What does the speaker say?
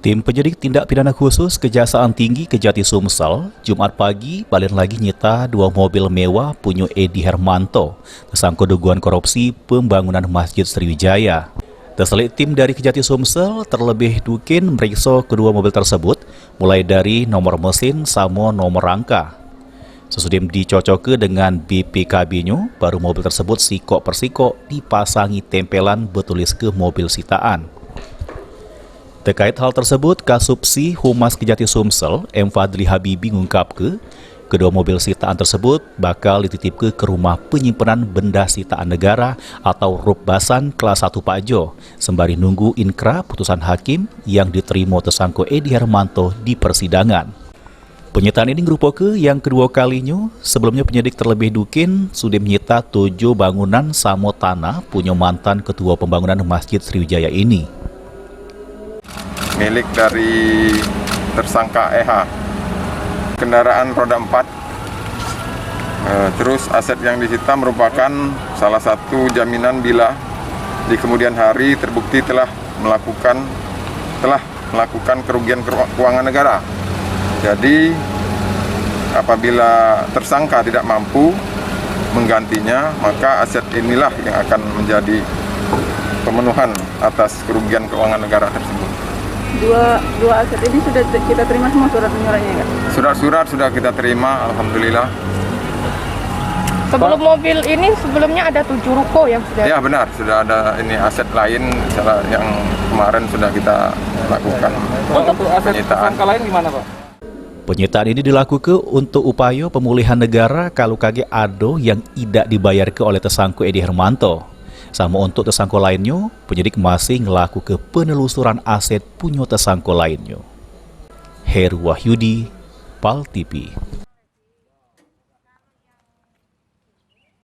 Tim penyidik tindak pidana khusus Kejaksaan Tinggi Kejati Sumsel, Jumat pagi balik lagi nyita 2 mobil mewah punya Edi Hermanto, tersangka dugaan korupsi pembangunan Masjid Sriwijaya. Terselit tim dari Kejati Sumsel terlebih dukin meriksa kedua mobil tersebut, mulai dari nomor mesin sama nomor rangka. Sesudah dicocok dengan BPKB-nya, baru mobil tersebut sikok persikok dipasangi tempelan bertulis ke mobil sitaan. Terkait hal tersebut, Kasubsi Humas Kejati Sumsel, M. Fadli Habibi mengungkap kedua mobil sitaan tersebut bakal dititip ke rumah penyimpanan benda sitaan negara atau Rupbasan kelas 1 Pajo, sembari nunggu inkra putusan hakim yang diterima tersangka Edi Hermanto di persidangan. Penyitaan ini merupakan yang kedua kalinya. Sebelumnya penyidik terlebih dukin sudah menyita 7 bangunan sama tanah punya mantan ketua pembangunan Masjid Sriwijaya ini. Milik dari tersangka EH, kendaraan roda 4. Terus aset yang disita merupakan salah satu jaminan bila di kemudian hari terbukti telah melakukan kerugian keuangan negara. Jadi apabila tersangka tidak mampu menggantinya, maka aset inilah yang akan menjadi pemenuhan atas kerugian keuangan negara tersebut. Dua aset ini sudah kita terima semua surat menyuratnya, Kak? Surat-surat sudah kita terima, alhamdulillah. Sebelum mobil ini sebelumnya ada 7 ruko yang sudah. Ya benar, sudah ada ini aset lain yang kemarin sudah kita lakukan. Untuk aset tersangka lain gimana, Pak? Penyitaan ini dilakukan untuk upaya pemulihan negara kalau kage ado yang tidak dibayarkan oleh tersangka Edi Hermanto. Sama untuk tersangka lainnya, penyidik masih melakukan penelusuran aset punya tersangka lainnya. Heru Wahyudi, PAL TV.